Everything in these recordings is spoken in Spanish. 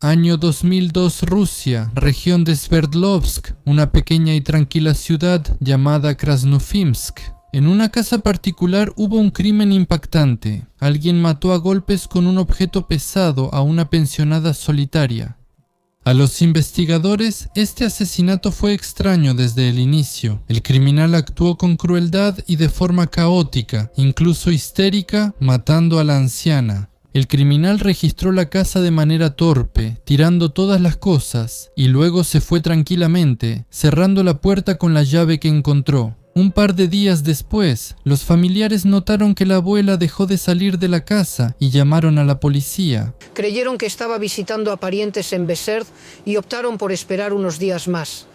Año 2002, Rusia, región de Sverdlovsk, una pequeña y tranquila ciudad llamada Krasnoufinsk. En una casa particular hubo un crimen impactante. Alguien mató a golpes con un objeto pesado a una pensionada solitaria. A los investigadores, este asesinato fue extraño desde el inicio. El criminal actuó con crueldad y de forma caótica, incluso histérica, matando a la anciana. El criminal registró la casa de manera torpe, tirando todas las cosas, y luego se fue tranquilamente, cerrando la puerta con la llave que encontró. Un par de días después, los familiares notaron que la abuela dejó de salir de la casa y llamaron a la policía. Creyeron que estaba visitando a parientes en Bezerd y optaron por esperar unos días más.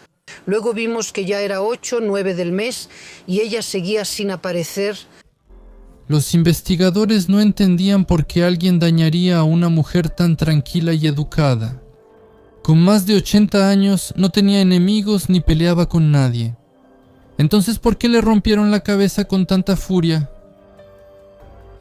Luego vimos que ya era 8 o 9 del mes y ella seguía sin aparecer. Los investigadores no entendían por qué alguien dañaría a una mujer tan tranquila y educada. Con más de 80 años, no tenía enemigos ni peleaba con nadie. Entonces, ¿por qué le rompieron la cabeza con tanta furia?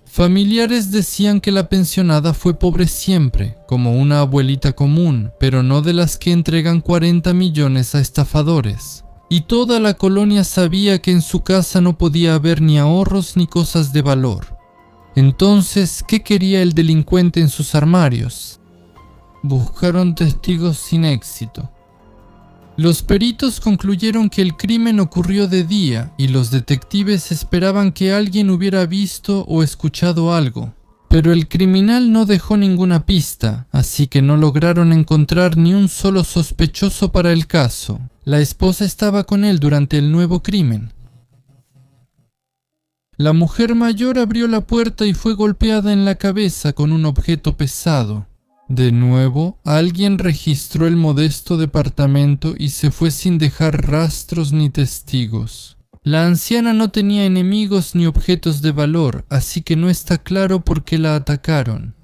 Familiares decían que la pensionada fue pobre siempre, como una abuelita común, pero no de las que entregan 40 millones a estafadores. Y toda la colonia sabía que en su casa no podía haber ni ahorros ni cosas de valor. Entonces, ¿qué quería el delincuente en sus armarios? Buscaron testigos sin éxito. Los peritos concluyeron que el crimen ocurrió de día y los detectives esperaban que alguien hubiera visto o escuchado algo. Pero el criminal no dejó ninguna pista, así que no lograron encontrar ni un solo sospechoso para el caso. La esposa estaba con él durante el nuevo crimen. La mujer mayor abrió la puerta y fue golpeada en la cabeza con un objeto pesado. De nuevo, alguien registró el modesto departamento y se fue sin dejar rastros ni testigos. La anciana no tenía enemigos ni objetos de valor, así que no está claro por qué la atacaron.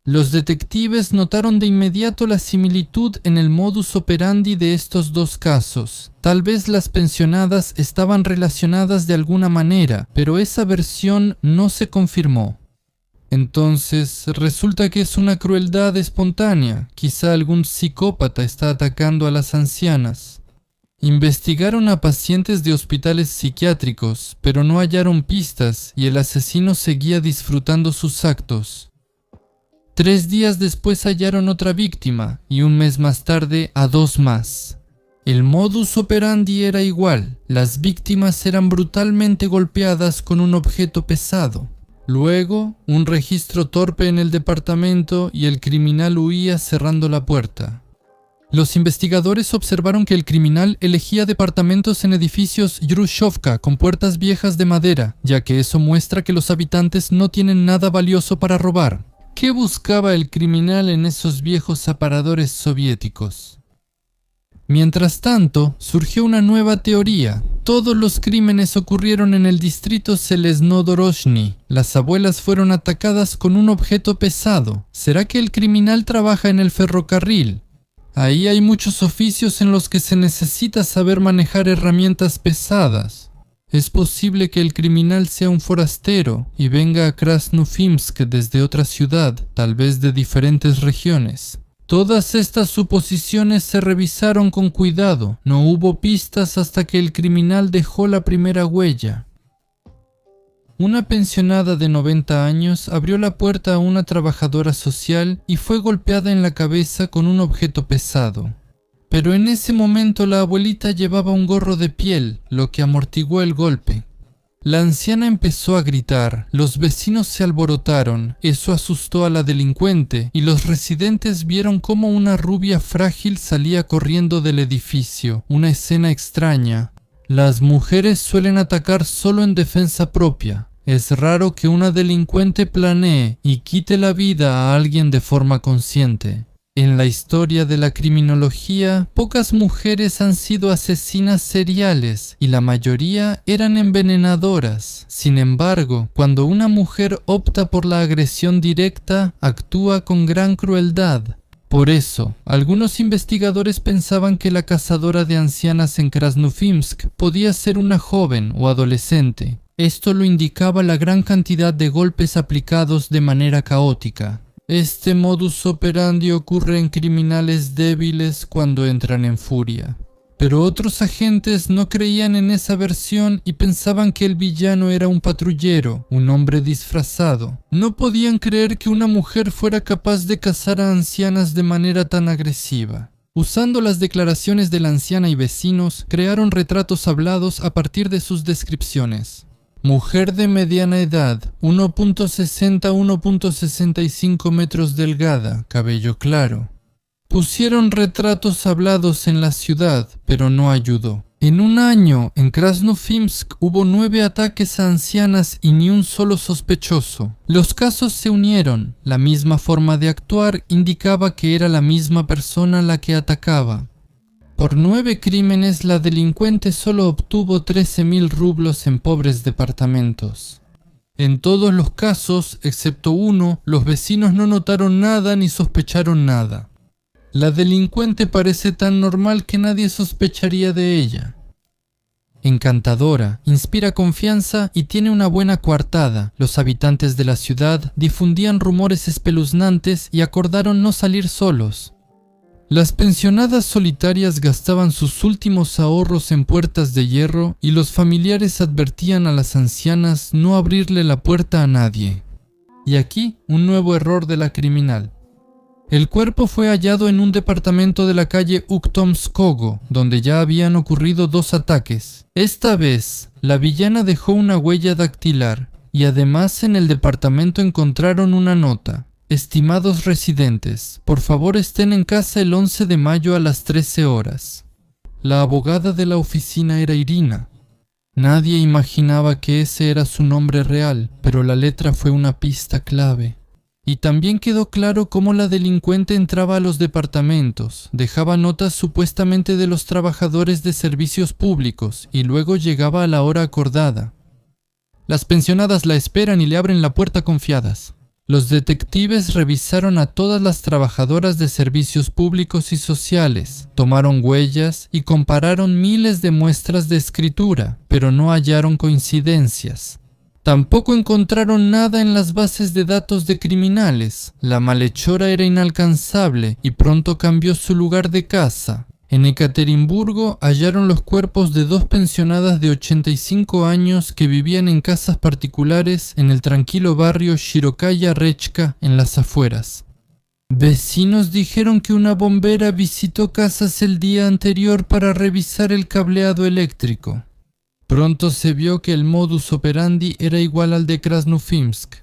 Los detectives notaron de inmediato la similitud en el modus operandi de estos dos casos. Tal vez las pensionadas estaban relacionadas de alguna manera, pero esa versión no se confirmó. Entonces, resulta que es una crueldad espontánea. Quizá algún psicópata está atacando a las ancianas. Investigaron a pacientes de hospitales psiquiátricos, pero no hallaron pistas y el asesino seguía disfrutando sus actos. 3 días después hallaron otra víctima y un mes más tarde a 2 más. El modus operandi era igual. Las víctimas eran brutalmente golpeadas con un objeto pesado. Luego, un registro torpe en el departamento y el criminal huía cerrando la puerta. Los investigadores observaron que el criminal elegía departamentos en edificios Yrushkovka con puertas viejas de madera, ya que eso muestra que los habitantes no tienen nada valioso para robar. ¿Qué buscaba el criminal en esos viejos aparadores soviéticos? Mientras tanto, surgió una nueva teoría. Todos los crímenes ocurrieron en el distrito Selezno-Doroshny. Las abuelas fueron atacadas con un objeto pesado. ¿Será que el criminal trabaja en el ferrocarril? Ahí hay muchos oficios en los que se necesita saber manejar herramientas pesadas. Es posible que el criminal sea un forastero y venga a Krasnoufinsk desde otra ciudad, tal vez de diferentes regiones. Todas estas suposiciones se revisaron con cuidado. No hubo pistas hasta que el criminal dejó la primera huella. Una pensionada de 90 años abrió la puerta a una trabajadora social y fue golpeada en la cabeza con un objeto pesado. Pero en ese momento la abuelita llevaba un gorro de piel, lo que amortiguó el golpe. La anciana empezó a gritar, los vecinos se alborotaron, eso asustó a la delincuente y los residentes vieron cómo una rubia frágil salía corriendo del edificio, una escena extraña. Las mujeres suelen atacar solo en defensa propia. Es raro que una delincuente planee y quite la vida a alguien de forma consciente. En la historia de la criminología, pocas mujeres han sido asesinas seriales y la mayoría eran envenenadoras. Sin embargo, cuando una mujer opta por la agresión directa, actúa con gran crueldad. Por eso, algunos investigadores pensaban que la cazadora de ancianas en Krasnoufinsk podía ser una joven o adolescente. Esto lo indicaba la gran cantidad de golpes aplicados de manera caótica. Este modus operandi ocurre en criminales débiles cuando entran en furia. Pero otros agentes no creían en esa versión y pensaban que el villano era un patrullero, un hombre disfrazado. No podían creer que una mujer fuera capaz de cazar a ancianas de manera tan agresiva. Usando las declaraciones de la anciana y vecinos, crearon retratos hablados a partir de sus descripciones. Mujer de mediana edad, 1.60 a 1.65 metros delgada, cabello claro. Pusieron retratos hablados en la ciudad, pero no ayudó. En un año, en Krasnofimsk hubo 9 ataques a ancianas y ni un solo sospechoso. Los casos se unieron. La misma forma de actuar indicaba que era la misma persona la que atacaba. Por 9 crímenes, la delincuente solo obtuvo 13.000 rublos en pobres departamentos. En todos los casos, excepto uno, los vecinos no notaron nada ni sospecharon nada. La delincuente parece tan normal que nadie sospecharía de ella. Encantadora, inspira confianza y tiene una buena coartada. Los habitantes de la ciudad difundían rumores espeluznantes y acordaron no salir solos. Las pensionadas solitarias gastaban sus últimos ahorros en puertas de hierro y los familiares advertían a las ancianas no abrirle la puerta a nadie. Y aquí, un nuevo error de la criminal. El cuerpo fue hallado en un departamento de la calle Uktomskogo, donde ya habían ocurrido 2 ataques. Esta vez, la villana dejó una huella dactilar y además en el departamento encontraron una nota. Estimados residentes, por favor estén en casa el 11 de mayo a las 13 horas. La abogada de la oficina era Irina. Nadie imaginaba que ese era su nombre real, pero la letra fue una pista clave. Y también quedó claro cómo la delincuente entraba a los departamentos, dejaba notas supuestamente de los trabajadores de servicios públicos y luego llegaba a la hora acordada. Las pensionadas la esperan y le abren la puerta confiadas. Los detectives revisaron a todas las trabajadoras de servicios públicos y sociales, tomaron huellas y compararon miles de muestras de escritura, pero no hallaron coincidencias. Tampoco encontraron nada en las bases de datos de criminales. La malhechora era inalcanzable y pronto cambió su lugar de casa. En Ekaterimburgo hallaron los cuerpos de 2 pensionadas de 85 años que vivían en casas particulares en el tranquilo barrio Shirokaya Rechka en las afueras. Vecinos dijeron que una bombera visitó casas el día anterior para revisar el cableado eléctrico. Pronto se vio que el modus operandi era igual al de Krasnofimsk.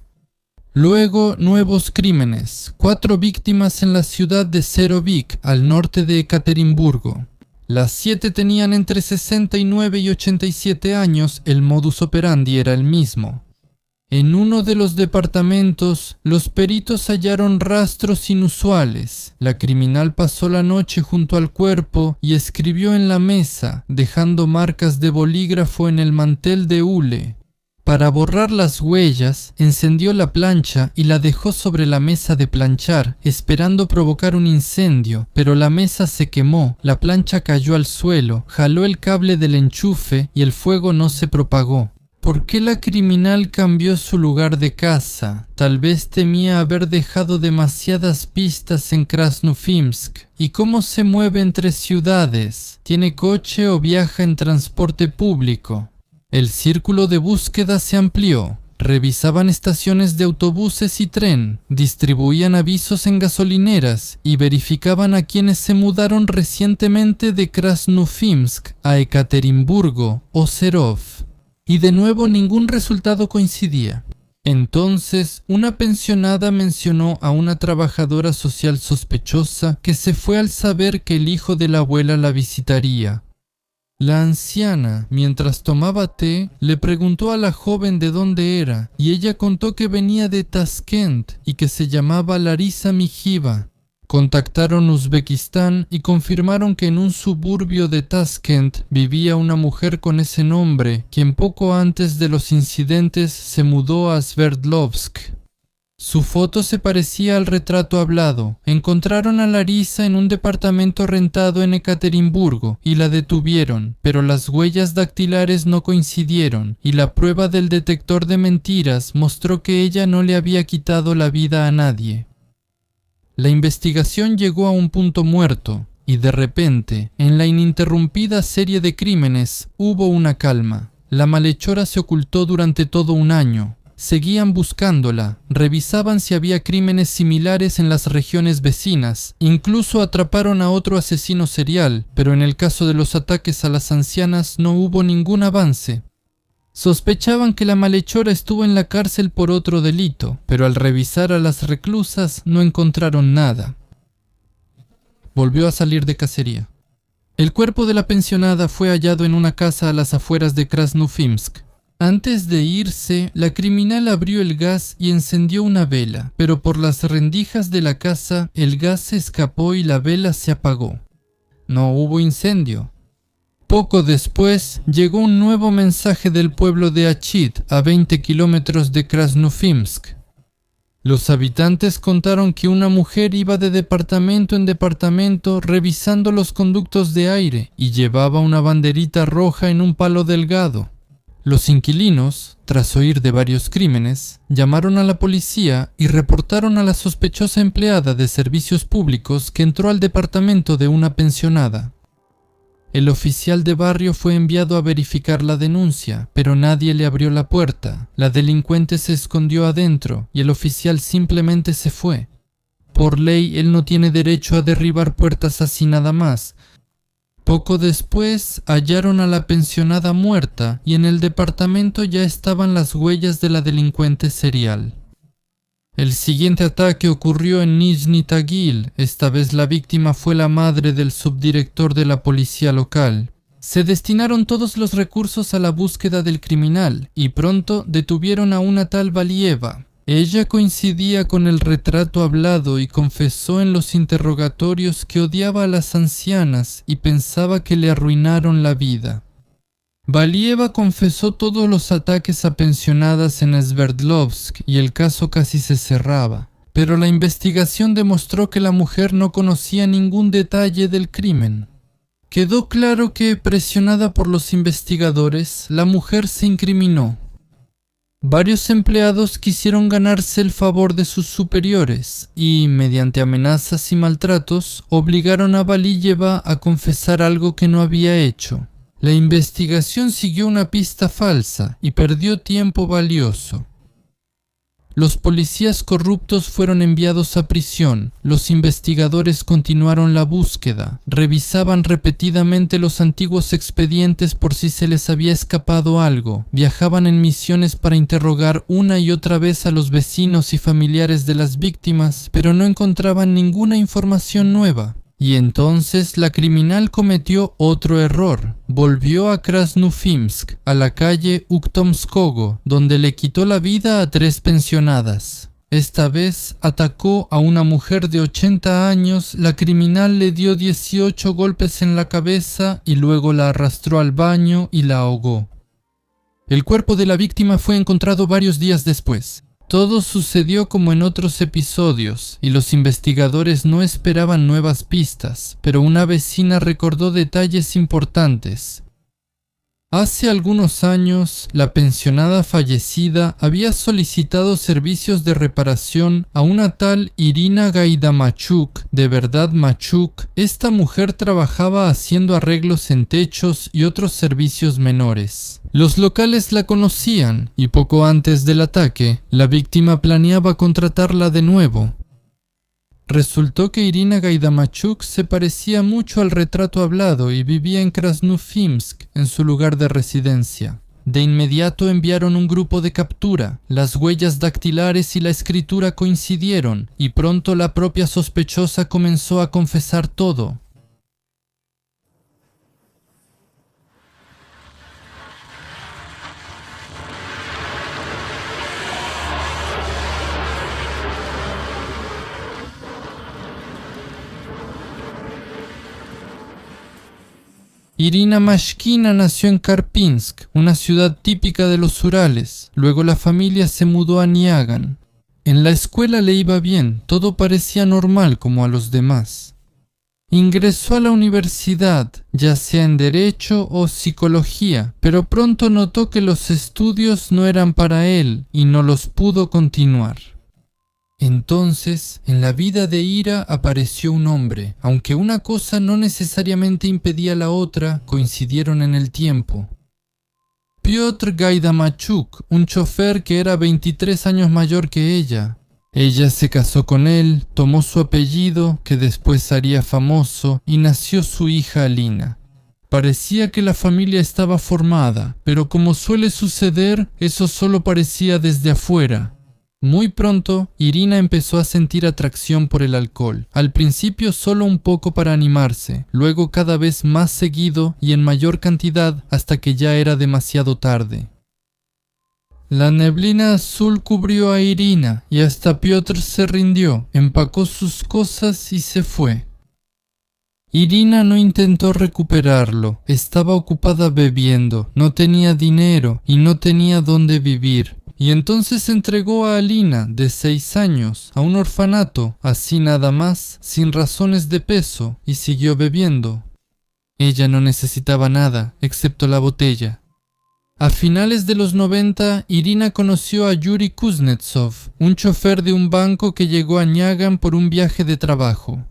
Luego, nuevos crímenes. 4 víctimas en la ciudad de Serovik, al norte de Ekaterimburgo. Las 7 tenían entre 69 y 87 años, el modus operandi era el mismo. En uno de los departamentos, los peritos hallaron rastros inusuales. La criminal pasó la noche junto al cuerpo y escribió en la mesa, dejando marcas de bolígrafo en el mantel de hule. Para borrar las huellas, encendió la plancha y la dejó sobre la mesa de planchar, esperando provocar un incendio, pero la mesa se quemó, la plancha cayó al suelo, jaló el cable del enchufe y el fuego no se propagó. ¿Por qué la criminal cambió su lugar de casa? Tal vez temía haber dejado demasiadas pistas en Krasnofimsk. ¿Y cómo se mueve entre ciudades? ¿Tiene coche o viaja en transporte público? El círculo de búsqueda se amplió. Revisaban estaciones de autobuses y tren, distribuían avisos en gasolineras y verificaban a quienes se mudaron recientemente de Krasnofimsk a Ekaterimburgo o Serov. Y de nuevo ningún resultado coincidía. Entonces, una pensionada mencionó a una trabajadora social sospechosa que se fue al saber que el hijo de la abuela la visitaría. La anciana, mientras tomaba té, le preguntó a la joven de dónde era, y ella contó que venía de Tashkent y que se llamaba Larisa Mijiva. Contactaron Uzbekistán y confirmaron que en un suburbio de Tashkent vivía una mujer con ese nombre, quien poco antes de los incidentes se mudó a Sverdlovsk. Su foto se parecía al retrato hablado. Encontraron a Larisa en un departamento rentado en Ekaterimburgo y la detuvieron, pero las huellas dactilares no coincidieron y la prueba del detector de mentiras mostró que ella no le había quitado la vida a nadie. La investigación llegó a un punto muerto, y de repente, en la ininterrumpida serie de crímenes, hubo una calma. La malhechora se ocultó durante todo un año. Seguían buscándola, revisaban si había crímenes similares en las regiones vecinas, incluso atraparon a otro asesino serial, pero en el caso de los ataques a las ancianas no hubo ningún avance. Sospechaban que la malhechora estuvo en la cárcel por otro delito, pero al revisar a las reclusas no encontraron nada. Volvió a salir de cacería. El cuerpo de la pensionada fue hallado en una casa a las afueras de Krasnufimsk. Antes de irse, la criminal abrió el gas y encendió una vela, pero por las rendijas de la casa el gas se escapó y la vela se apagó. No hubo incendio. Poco después, llegó un nuevo mensaje del pueblo de Achit, a 20 kilómetros de Krasnufimsk. Los habitantes contaron que una mujer iba de departamento en departamento revisando los conductos de aire y llevaba una banderita roja en un palo delgado. Los inquilinos, tras oír de varios crímenes, llamaron a la policía y reportaron a la sospechosa empleada de servicios públicos que entró al departamento de una pensionada. El oficial de barrio fue enviado a verificar la denuncia, pero nadie le abrió la puerta. La delincuente se escondió adentro y el oficial simplemente se fue. Por ley, él no tiene derecho a derribar puertas así nada más. Poco después, hallaron a la pensionada muerta y en el departamento ya estaban las huellas de la delincuente serial. El siguiente ataque ocurrió en Nizhny Tagil. Esta vez la víctima fue la madre del subdirector de la policía local. Se destinaron todos los recursos a la búsqueda del criminal y pronto detuvieron a una tal Valieva. Ella coincidía con el retrato hablado y confesó en los interrogatorios que odiaba a las ancianas y pensaba que le arruinaron la vida. Valieva confesó todos los ataques a pensionadas en Sverdlovsk y el caso casi se cerraba, pero la investigación demostró que la mujer no conocía ningún detalle del crimen. Quedó claro que, presionada por los investigadores, la mujer se incriminó. Varios empleados quisieron ganarse el favor de sus superiores y, mediante amenazas y maltratos, obligaron a Valieva a confesar algo que no había hecho. La investigación siguió una pista falsa y perdió tiempo valioso. Los policías corruptos fueron enviados a prisión. Los investigadores continuaron la búsqueda. Revisaban repetidamente los antiguos expedientes por si se les había escapado algo. Viajaban en misiones para interrogar una y otra vez a los vecinos y familiares de las víctimas, pero no encontraban ninguna información nueva. Y entonces la criminal cometió otro error. Volvió a Krasnufimsk, a la calle Uktomskogo, donde le quitó la vida a 3 pensionadas. Esta vez atacó a una mujer de 80 años, la criminal le dio 18 golpes en la cabeza y luego la arrastró al baño y la ahogó. El cuerpo de la víctima fue encontrado varios días después. Todo sucedió como en otros episodios, y los investigadores no esperaban nuevas pistas, pero una vecina recordó detalles importantes. Hace algunos años, la pensionada fallecida había solicitado servicios de reparación a una tal Irina Gaidamachuk, de verdad Machuk. Esta mujer trabajaba haciendo arreglos en techos y otros servicios menores. Los locales la conocían y poco antes del ataque, la víctima planeaba contratarla de nuevo. Resultó que Irina Gaidamachuk se parecía mucho al retrato hablado y vivía en Krasnufimsk, en su lugar de residencia. De inmediato enviaron un grupo de captura. Las huellas dactilares y la escritura coincidieron, y pronto la propia sospechosa comenzó a confesar todo. Irina Mashkina nació en Karpinsk, una ciudad típica de los Urales. Luego la familia se mudó a Niagan. En la escuela le iba bien, todo parecía normal como a los demás. Ingresó a la universidad, ya sea en Derecho o Psicología, pero pronto notó que los estudios no eran para él y no los pudo continuar. Entonces, en la vida de Ira apareció un hombre. Aunque una cosa no necesariamente impedía la otra, coincidieron en el tiempo. Piotr Gaidamachuk, un chofer que era 23 años mayor que ella. Ella se casó con él, tomó su apellido, que después haría famoso, y nació su hija Alina. Parecía que la familia estaba formada, pero como suele suceder, eso solo parecía desde afuera. Muy pronto, Irina empezó a sentir atracción por el alcohol. Al principio solo un poco para animarse, luego cada vez más seguido y en mayor cantidad hasta que ya era demasiado tarde. La neblina azul cubrió a Irina y hasta Piotr se rindió, empacó sus cosas y se fue. Irina no intentó recuperarlo, estaba ocupada bebiendo, no tenía dinero y no tenía dónde vivir. Y entonces entregó a Alina, de 6 años, a un orfanato, así nada más, sin razones de peso, y siguió bebiendo. Ella no necesitaba nada, excepto la botella. A finales de los 90, Irina conoció a Yuri Kuznetsov, un chofer de un banco que llegó a Ñagan por un viaje de trabajo.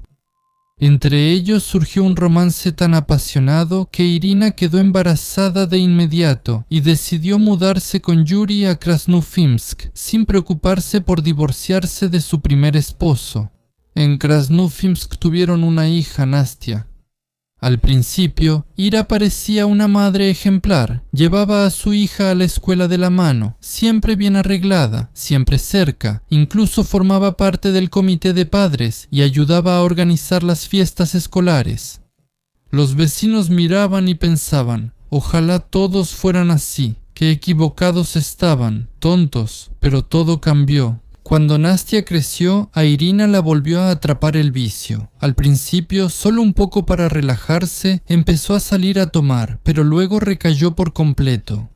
Entre ellos surgió un romance tan apasionado que Irina quedó embarazada de inmediato y decidió mudarse con Yuri a Krasnufimsk, sin preocuparse por divorciarse de su primer esposo. En Krasnufimsk tuvieron una hija, Nastia. Al principio, Ira parecía una madre ejemplar. Llevaba a su hija a la escuela de la mano, siempre bien arreglada, siempre cerca. Incluso formaba parte del comité de padres y ayudaba a organizar las fiestas escolares. Los vecinos miraban y pensaban, ojalá todos fueran así. Qué equivocados estaban, tontos, pero todo cambió. Cuando Nastia creció, a Irina la volvió a atrapar el vicio. Al principio, solo un poco para relajarse, empezó a salir a tomar, pero luego recayó por completo.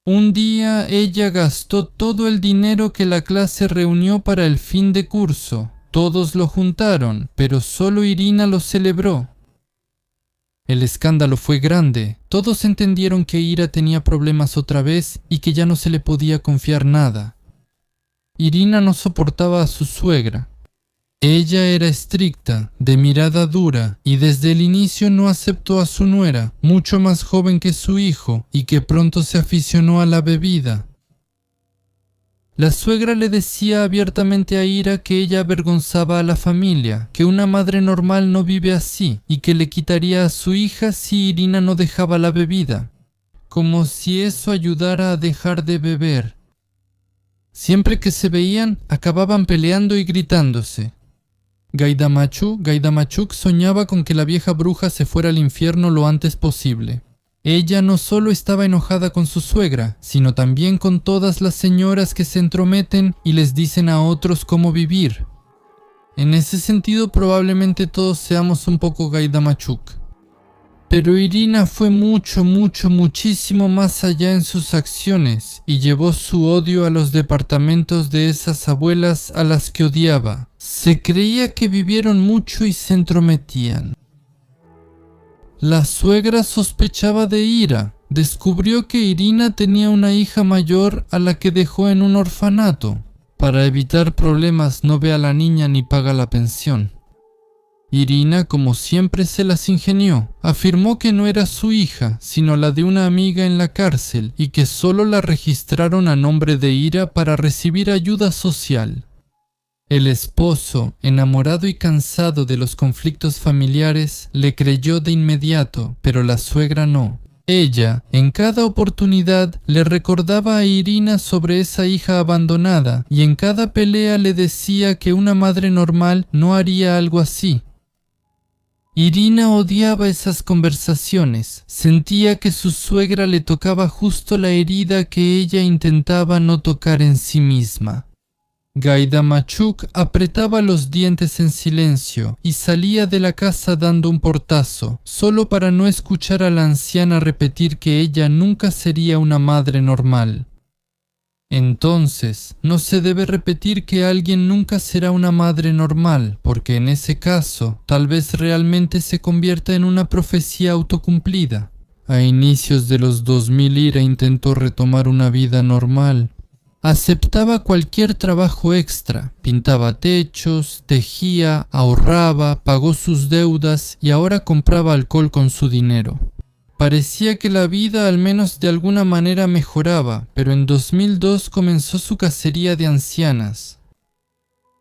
Un día ella gastó todo el dinero que la clase reunió para el fin de curso. Todos lo juntaron, pero solo Irina lo celebró. El escándalo fue grande. Todos entendieron que Ira tenía problemas otra vez y que ya no se le podía confiar nada. Irina no soportaba a su suegra. Ella era estricta, de mirada dura, y desde el inicio no aceptó a su nuera, mucho más joven que su hijo, y que pronto se aficionó a la bebida. La suegra le decía abiertamente a Ira que ella avergonzaba a la familia, que una madre normal no vive así, y que le quitaría a su hija si Irina no dejaba la bebida. Como si eso ayudara a dejar de beber. Siempre que se veían, acababan peleando y gritándose. Gaidamachuk soñaba con que la vieja bruja se fuera al infierno lo antes posible. Ella no solo estaba enojada con su suegra, sino también con todas las señoras que se entrometen y les dicen a otros cómo vivir. En ese sentido, probablemente todos seamos un poco Gaidamachuk. Pero Irina fue muchísimo más allá en sus acciones y llevó su odio a los departamentos de esas abuelas a las que odiaba. Se creía que vivieron mucho y se entrometían. La suegra sospechaba de Ira. Descubrió que Irina tenía una hija mayor a la que dejó en un orfanato. Para evitar problemas no ve a la niña ni paga la pensión. Irina, como siempre, se las ingenió. Afirmó que no era su hija, sino la de una amiga en la cárcel y que solo la registraron a nombre de Ira para recibir ayuda social. El esposo, enamorado y cansado de los conflictos familiares, le creyó de inmediato, pero la suegra no. Ella, en cada oportunidad, le recordaba a Irina sobre esa hija abandonada y en cada pelea le decía que una madre normal no haría algo así. Irina odiaba esas conversaciones. Sentía que su suegra le tocaba justo la herida que ella intentaba no tocar en sí misma. Gaidamachuk apretaba los dientes en silencio y salía de la casa dando un portazo, solo para no escuchar a la anciana repetir que ella nunca sería una madre normal. Entonces, no se debe repetir que alguien nunca será una madre normal, porque en ese caso, tal vez realmente se convierta en una profecía autocumplida. A inicios de los 2000 Ira intentó retomar una vida normal. Aceptaba cualquier trabajo extra, pintaba techos, tejía, ahorraba, pagó sus deudas y ahora compraba alcohol con su dinero. Parecía que la vida al menos de alguna manera mejoraba, pero en 2002 comenzó su cacería de ancianas.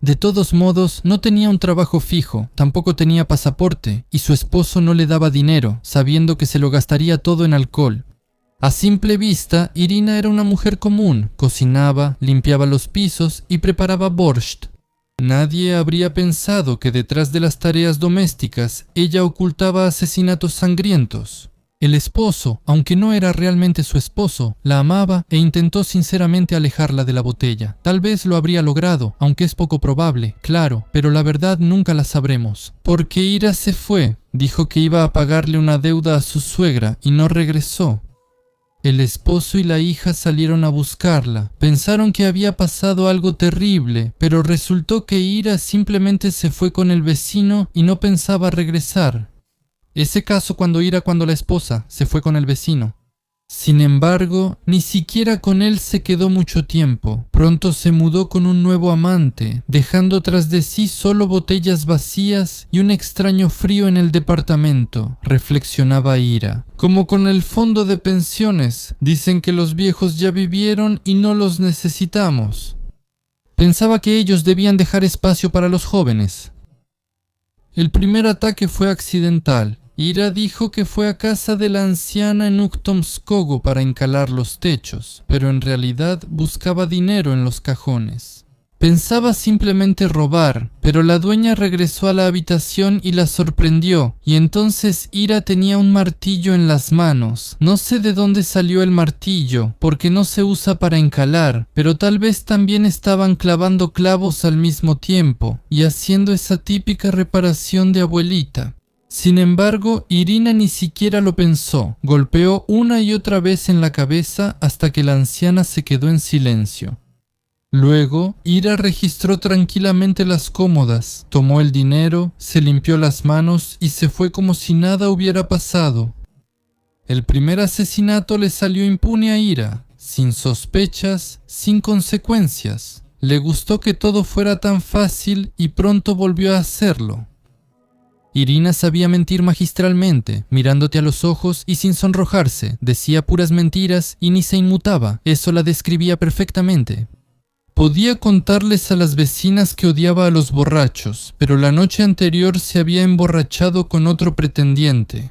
De todos modos, no tenía un trabajo fijo, tampoco tenía pasaporte, y su esposo no le daba dinero, sabiendo que se lo gastaría todo en alcohol. A simple vista, Irina era una mujer común, cocinaba, limpiaba los pisos y preparaba borscht. Nadie habría pensado que detrás de las tareas domésticas ella ocultaba asesinatos sangrientos. El esposo, aunque no era realmente su esposo, la amaba e intentó sinceramente alejarla de la botella. Tal vez lo habría logrado, aunque es poco probable, claro, pero la verdad nunca la sabremos. Porque Ira se fue, dijo que iba a pagarle una deuda a su suegra y no regresó. El esposo y la hija salieron a buscarla. Pensaron que había pasado algo terrible, pero resultó que Ira simplemente se fue con el vecino y no pensaba regresar. Ese caso cuando la esposa se fue con el vecino. Sin embargo, ni siquiera con él se quedó mucho tiempo. Pronto se mudó con un nuevo amante, dejando tras de sí solo botellas vacías y un extraño frío en el departamento, reflexionaba Ira. Como con el fondo de pensiones, dicen que los viejos ya vivieron y no los necesitamos. Pensaba que ellos debían dejar espacio para los jóvenes. El primer ataque fue accidental. Ira dijo que fue a casa de la anciana en Uktomskogo para encalar los techos, pero en realidad buscaba dinero en los cajones. Pensaba simplemente robar, pero la dueña regresó a la habitación y la sorprendió, y entonces Ira tenía un martillo en las manos. No sé de dónde salió el martillo, porque no se usa para encalar, pero tal vez también estaban clavando clavos al mismo tiempo, y haciendo esa típica reparación de abuelita. Sin embargo, Irina ni siquiera lo pensó. Golpeó una y otra vez en la cabeza hasta que la anciana se quedó en silencio. Luego, Ira registró tranquilamente las cómodas, tomó el dinero, se limpió las manos y se fue como si nada hubiera pasado. El primer asesinato le salió impune a Ira, sin sospechas, sin consecuencias. Le gustó que todo fuera tan fácil y pronto volvió a hacerlo. Irina sabía mentir magistralmente, mirándote a los ojos y sin sonrojarse. Decía puras mentiras y ni se inmutaba. Eso la describía perfectamente. Podía contarles a las vecinas que odiaba a los borrachos, pero la noche anterior se había emborrachado con otro pretendiente.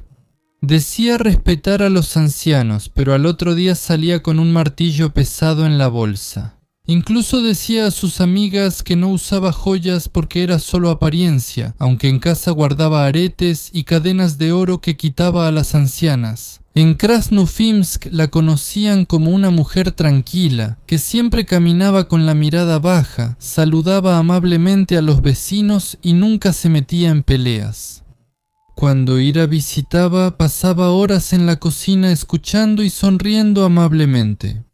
Decía respetar a los ancianos, pero al otro día salía con un martillo pesado en la bolsa. Incluso decía a sus amigas que no usaba joyas porque era solo apariencia, aunque en casa guardaba aretes y cadenas de oro que quitaba a las ancianas. En Krasnofimsk la conocían como una mujer tranquila, que siempre caminaba con la mirada baja, saludaba amablemente a los vecinos y nunca se metía en peleas. Cuando Ira visitaba, pasaba horas en la cocina escuchando y sonriendo amablemente.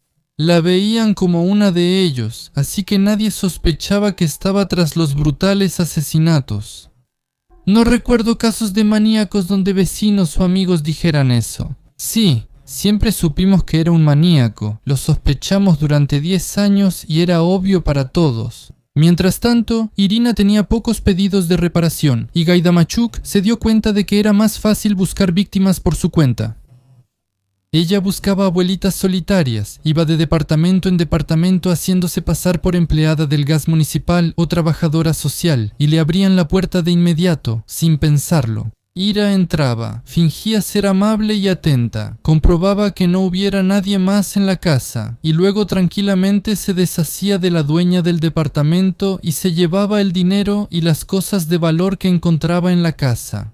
La veían como una de ellos, así que nadie sospechaba que estaba tras los brutales asesinatos. No recuerdo casos de maníacos donde vecinos o amigos dijeran eso. Sí, siempre supimos que era un maníaco, lo sospechamos durante 10 años y era obvio para todos. Mientras tanto, Irina tenía pocos pedidos de reparación y Gaidamachuk se dio cuenta de que era más fácil buscar víctimas por su cuenta. Ella buscaba abuelitas solitarias, iba de departamento en departamento haciéndose pasar por empleada del gas municipal o trabajadora social, y le abrían la puerta de inmediato, sin pensarlo. Ira entraba, fingía ser amable y atenta, comprobaba que no hubiera nadie más en la casa, y luego tranquilamente se deshacía de la dueña del departamento y se llevaba el dinero y las cosas de valor que encontraba en la casa.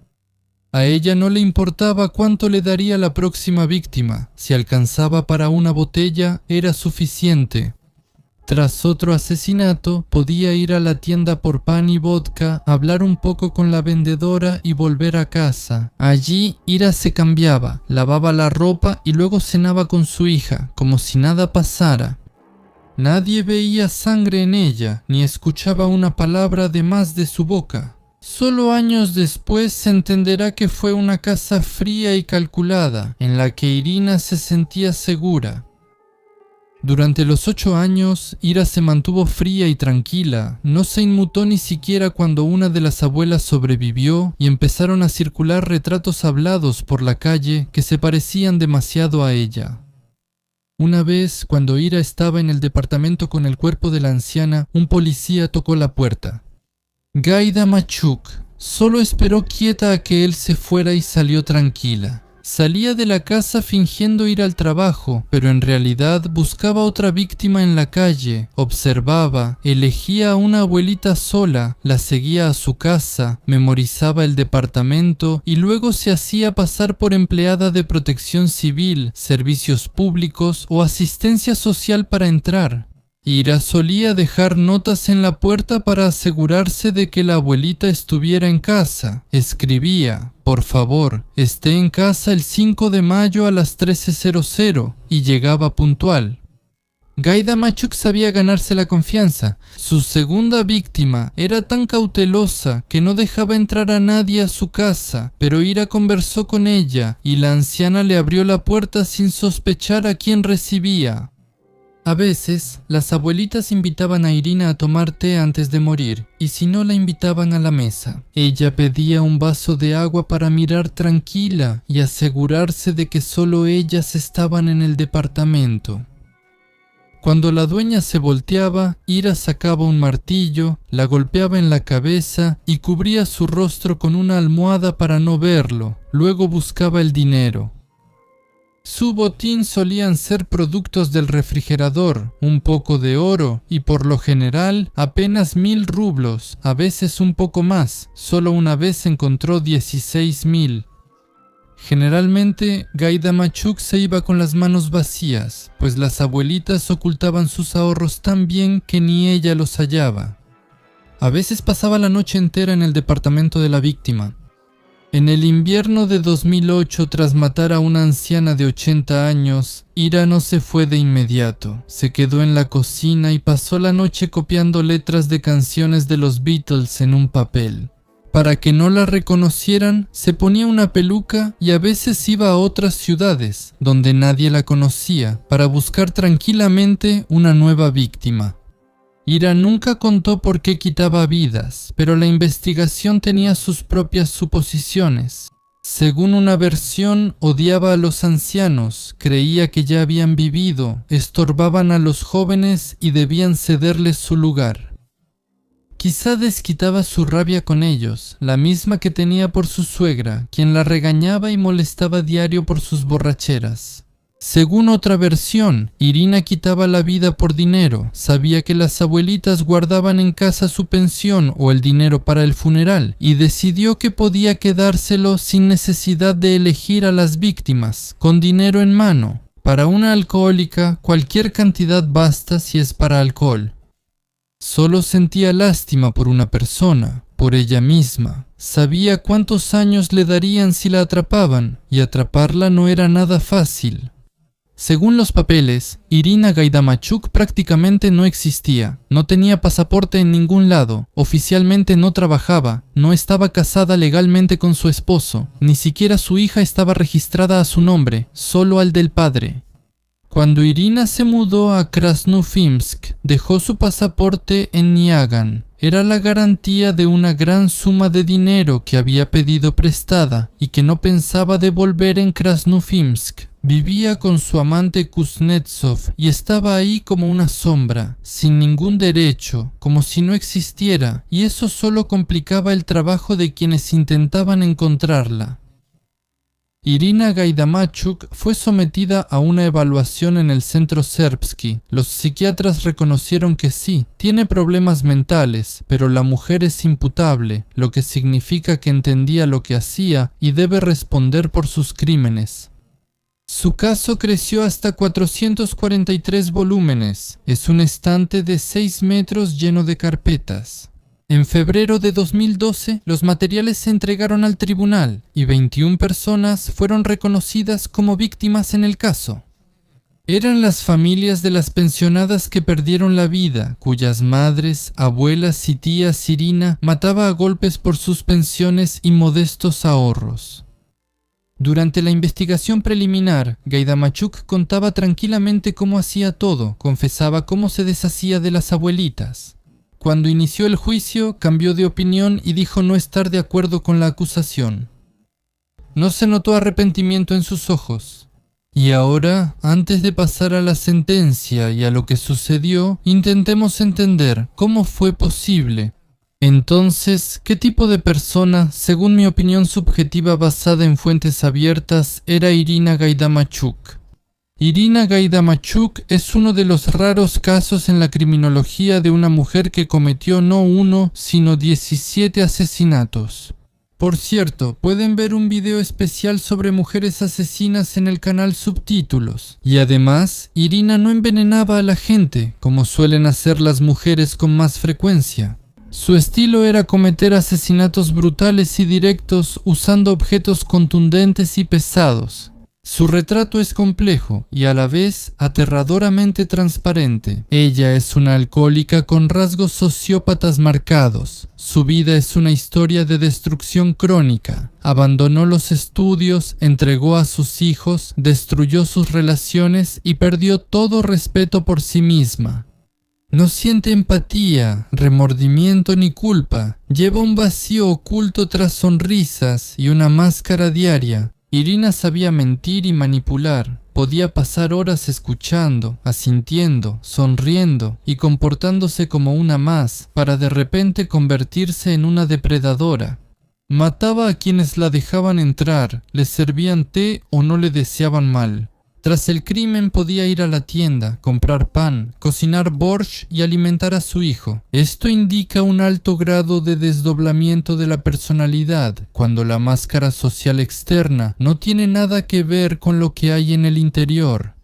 A ella no le importaba cuánto le daría la próxima víctima. Si alcanzaba para una botella, era suficiente. Tras otro asesinato, podía ir a la tienda por pan y vodka, hablar un poco con la vendedora y volver a casa. Allí, Ira se cambiaba, lavaba la ropa y luego cenaba con su hija, como si nada pasara. Nadie veía sangre en ella, ni escuchaba una palabra de más de su boca. Solo años después se entenderá que fue una casa fría y calculada, en la que Irina se sentía segura. Durante los 8 años, Ira se mantuvo fría y tranquila. No se inmutó ni siquiera cuando una de las abuelas sobrevivió y empezaron a circular retratos hablados por la calle que se parecían demasiado a ella. Una vez, cuando Ira estaba en el departamento con el cuerpo de la anciana, un policía tocó la puerta. Gaida Machuk solo esperó quieta a que él se fuera y salió tranquila. Salía de la casa fingiendo ir al trabajo, pero en realidad buscaba otra víctima en la calle, observaba, elegía a una abuelita sola, la seguía a su casa, memorizaba el departamento y luego se hacía pasar por empleada de protección civil, servicios públicos o asistencia social para entrar. Ira solía dejar notas en la puerta para asegurarse de que la abuelita estuviera en casa. Escribía: por favor, esté en casa el 5 de mayo a las 13:00 y llegaba puntual. Gaida Machuk sabía ganarse la confianza. Su segunda víctima era tan cautelosa que no dejaba entrar a nadie a su casa, pero Ira conversó con ella y la anciana le abrió la puerta sin sospechar a quién recibía. A veces, las abuelitas invitaban a Irina a tomar té antes de morir, y si no la invitaban a la mesa, ella pedía un vaso de agua para mirar tranquila y asegurarse de que solo ellas estaban en el departamento. Cuando la dueña se volteaba, Ira sacaba un martillo, la golpeaba en la cabeza y cubría su rostro con una almohada para no verlo. Luego buscaba el dinero. Su botín solían ser productos del refrigerador, un poco de oro y por lo general apenas 1000 rublos, a veces un poco más. Solo una vez encontró 16.000. Generalmente, Gaida Machuk se iba con las manos vacías, pues las abuelitas ocultaban sus ahorros tan bien que ni ella los hallaba. A veces pasaba la noche entera en el departamento de la víctima. En el invierno de 2008, tras matar a una anciana de 80 años, Ira no se fue de inmediato. Se quedó en la cocina y pasó la noche copiando letras de canciones de los Beatles en un papel. Para que no la reconocieran, se ponía una peluca y a veces iba a otras ciudades, donde nadie la conocía, para buscar tranquilamente una nueva víctima. Ira nunca contó por qué quitaba vidas, pero la investigación tenía sus propias suposiciones. Según una versión, odiaba a los ancianos, creía que ya habían vivido, estorbaban a los jóvenes y debían cederles su lugar. Quizá desquitaba su rabia con ellos, la misma que tenía por su suegra, quien la regañaba y molestaba diario por sus borracheras. Según otra versión, Irina quitaba la vida por dinero. Sabía que las abuelitas guardaban en casa su pensión o el dinero para el funeral y decidió que podía quedárselo sin necesidad de elegir a las víctimas, con dinero en mano. Para una alcohólica, cualquier cantidad basta si es para alcohol. Solo sentía lástima por una persona, por ella misma. Sabía cuántos años le darían si la atrapaban, y atraparla no era nada fácil. Según los papeles, Irina Gaida Machuk prácticamente no existía, no tenía pasaporte en ningún lado, oficialmente no trabajaba, no estaba casada legalmente con su esposo, ni siquiera su hija estaba registrada a su nombre, solo al del padre. Cuando Irina se mudó a Krasnoufinsk, dejó su pasaporte en Niagan. Era la garantía de una gran suma de dinero que había pedido prestada y que no pensaba devolver en Krasnoufinsk. Vivía con su amante Kuznetsov y estaba ahí como una sombra, sin ningún derecho, como si no existiera, y eso solo complicaba el trabajo de quienes intentaban encontrarla. Irina Gaida Machuk fue sometida a una evaluación en el centro Serbsky. Los psiquiatras reconocieron que sí, tiene problemas mentales, pero la mujer es imputable, lo que significa que entendía lo que hacía y debe responder por sus crímenes. Su caso creció hasta 443 volúmenes. Es un estante de 6 metros lleno de carpetas. En febrero de 2012, los materiales se entregaron al tribunal y 21 personas fueron reconocidas como víctimas en el caso. Eran las familias de las pensionadas que perdieron la vida, cuyas madres, abuelas y tías Irina mataba a golpes por sus pensiones y modestos ahorros. Durante la investigación preliminar, Gaidamachuk contaba tranquilamente cómo hacía todo, confesaba cómo se deshacía de las abuelitas. Cuando inició el juicio, cambió de opinión y dijo no estar de acuerdo con la acusación. No se notó arrepentimiento en sus ojos. Y ahora, antes de pasar a la sentencia y a lo que sucedió, intentemos entender cómo fue posible. Entonces, ¿qué tipo de persona, según mi opinión subjetiva basada en fuentes abiertas, era Irina Gaidamachuk? Irina Gaidamachuk es uno de los raros casos en la criminología de una mujer que cometió no uno, sino 17 asesinatos. Por cierto, pueden ver un video especial sobre mujeres asesinas en el canal Subtítulos. Y además, Irina no envenenaba a la gente, como suelen hacer las mujeres con más frecuencia. Su estilo era cometer asesinatos brutales y directos usando objetos contundentes y pesados. Su retrato es complejo y a la vez aterradoramente transparente. Ella es una alcohólica con rasgos sociópatas marcados. Su vida es una historia de destrucción crónica. Abandonó los estudios, entregó a sus hijos, destruyó sus relaciones y perdió todo respeto por sí misma. No siente empatía, remordimiento ni culpa. Lleva un vacío oculto tras sonrisas y una máscara diaria. Irina sabía mentir y manipular. Podía pasar horas escuchando, asintiendo, sonriendo y comportándose como una más para de repente convertirse en una depredadora. Mataba a quienes la dejaban entrar, les servían té o no le deseaban mal. Tras el crimen podía ir a la tienda, comprar pan, cocinar borscht y alimentar a su hijo. Esto indica un alto grado de desdoblamiento de la personalidad, cuando la máscara social externa no tiene nada que ver con lo que hay en el interior.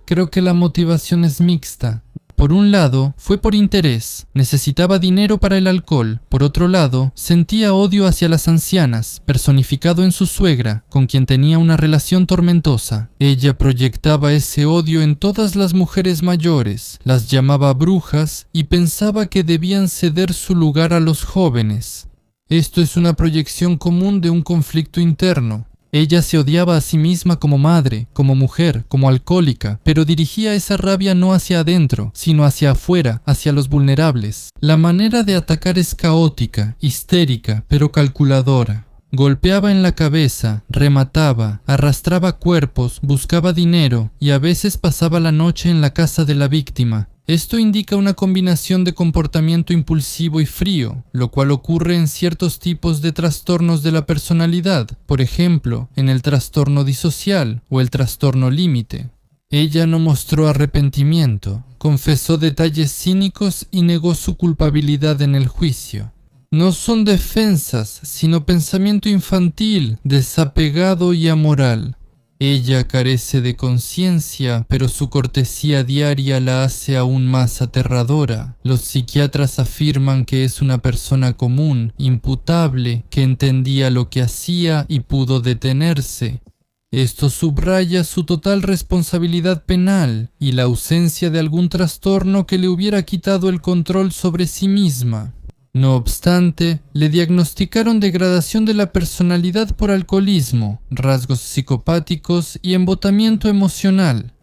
Creo que la motivación es mixta. Por un lado, fue por interés, necesitaba dinero para el alcohol. Por otro lado, sentía odio hacia las ancianas, personificado en su suegra, con quien tenía una relación tormentosa. Ella proyectaba ese odio en todas las mujeres mayores, las llamaba brujas y pensaba que debían ceder su lugar a los jóvenes. Esto es una proyección común de un conflicto interno. Ella se odiaba a sí misma como madre, como mujer, como alcohólica, pero dirigía esa rabia no hacia adentro, sino hacia afuera, hacia los vulnerables. La manera de atacar es caótica, histérica, pero calculadora. Golpeaba en la cabeza, remataba, arrastraba cuerpos, buscaba dinero y a veces pasaba la noche en la casa de la víctima. Esto indica una combinación de comportamiento impulsivo y frío, lo cual ocurre en ciertos tipos de trastornos de la personalidad, por ejemplo, en el trastorno disocial o el trastorno límite. Ella no mostró arrepentimiento, confesó detalles cínicos y negó su culpabilidad en el juicio. No son defensas, sino pensamiento infantil, desapegado y amoral. Ella carece de conciencia, pero su cortesía diaria la hace aún más aterradora. Los psiquiatras afirman que es una persona común, imputable, que entendía lo que hacía y pudo detenerse. Esto subraya su total responsabilidad penal y la ausencia de algún trastorno que le hubiera quitado el control sobre sí misma. No obstante, le diagnosticaron degradación de la personalidad por alcoholismo, rasgos psicopáticos y embotamiento emocional.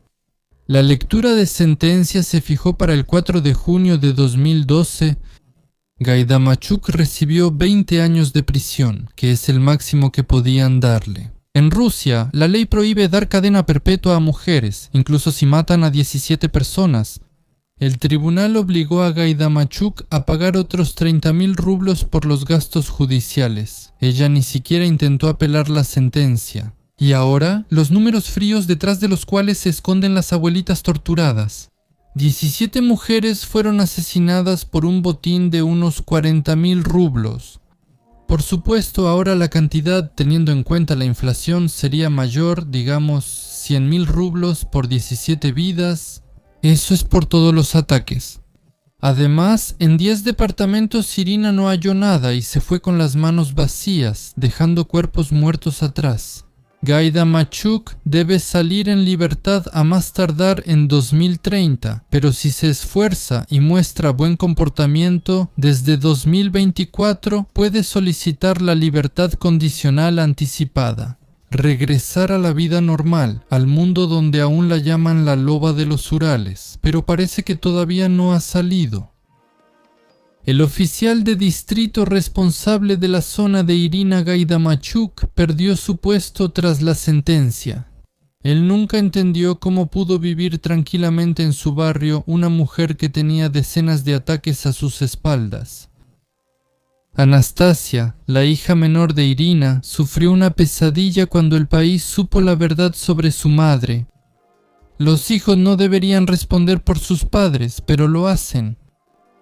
La lectura de sentencia se fijó para el 4 de junio de 2012. Gaidamachuk recibió 20 años de prisión, que es el máximo que podían darle. En Rusia, la ley prohíbe dar cadena perpetua a mujeres, incluso si matan a 17 personas. El tribunal obligó a Gaidamachuk a pagar otros 30.000 rublos por los gastos judiciales. Ella ni siquiera intentó apelar la sentencia. Y ahora, los números fríos detrás de los cuales se esconden las abuelitas torturadas. 17 mujeres fueron asesinadas por un botín de unos 40.000 rublos. Por supuesto, ahora la cantidad, teniendo en cuenta la inflación, sería mayor, digamos 100.000 rublos por 17 vidas. Eso es por todos los ataques. Además, en 10 departamentos Irina no halló nada y se fue con las manos vacías, dejando cuerpos muertos atrás. Gaidamachuk debe salir en libertad a más tardar en 2030, pero si se esfuerza y muestra buen comportamiento, desde 2024 puede solicitar la libertad condicional anticipada. regresar a la vida normal, al mundo donde aún la llaman la loba de los Urales, pero parece que todavía no ha salido. El oficial de distrito responsable de la zona de Irina Gaidamachuk perdió su puesto tras la sentencia. Él nunca entendió cómo pudo vivir tranquilamente en su barrio una mujer que tenía decenas de ataques a sus espaldas. Anastasia, la hija menor de Irina, sufrió una pesadilla cuando el país supo la verdad sobre su madre. Los hijos no deberían responder por sus padres, pero lo hacen.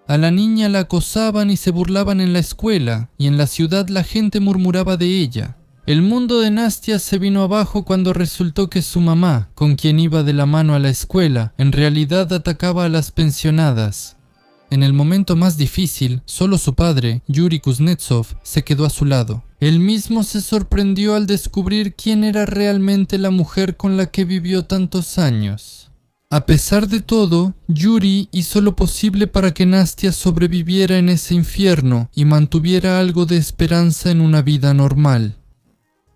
A la niña la acosaban y se burlaban en la escuela, y en la ciudad la gente murmuraba de ella. El mundo de Nastia se vino abajo cuando resultó que su mamá, con quien iba de la mano a la escuela, en realidad atacaba a las pensionadas. En el momento más difícil, solo su padre, Yuri Kuznetsov, se quedó a su lado. Él mismo se sorprendió al descubrir quién era realmente la mujer con la que vivió tantos años. A pesar de todo, Yuri hizo lo posible para que Nastia sobreviviera en ese infierno y mantuviera algo de esperanza en una vida normal.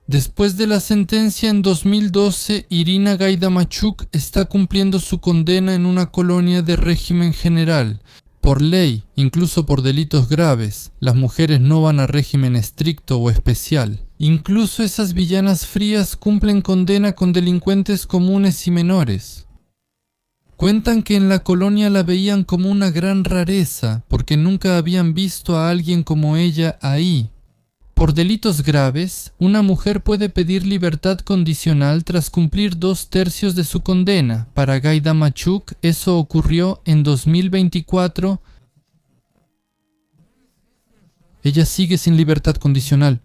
Después de la sentencia en 2012, Irina Gaidamachuk está cumpliendo su condena en una colonia de régimen general. Por ley, incluso por delitos graves, las mujeres no van a régimen estricto o especial. Incluso esas villanas frías cumplen condena con delincuentes comunes y menores. Cuentan que en la colonia la veían como una gran rareza, porque nunca habían visto a alguien como ella ahí. Por delitos graves, una mujer puede pedir libertad condicional tras cumplir 2/3 de su condena. Para Gaidamachuk eso ocurrió en 2024. Ella sigue sin libertad condicional.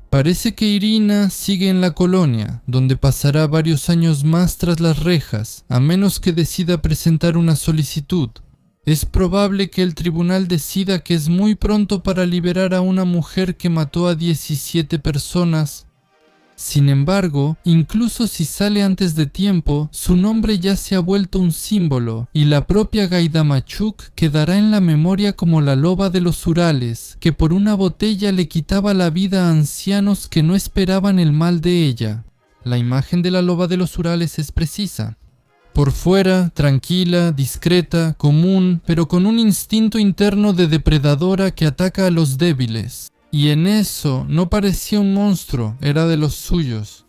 Parece que Irina sigue en la colonia, donde pasará varios años más tras las rejas, a menos que decida presentar una solicitud. Es probable que el tribunal decida que es muy pronto para liberar a una mujer que mató a 17 personas. Sin embargo, incluso si sale antes de tiempo, su nombre ya se ha vuelto un símbolo, y la propia Gaidamachuk quedará en la memoria como la loba de los Urales, que por una botella le quitaba la vida a ancianos que no esperaban el mal de ella. La imagen de la loba de los Urales es precisa. Por fuera, tranquila, discreta, común, pero con un instinto interno de depredadora que ataca a los débiles. Y en eso no parecía un monstruo, era de los suyos.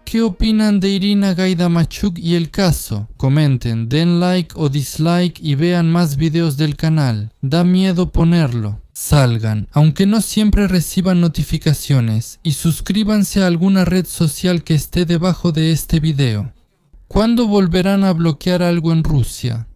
¿Qué opinan de Irina Gaidamachuk y el caso? Comenten, den like o dislike y vean más videos del canal. Da miedo ponerlo. Salgan, aunque no siempre reciban notificaciones, y suscríbanse a alguna red social que esté debajo de este video. ¿Cuándo volverán a bloquear algo en Rusia?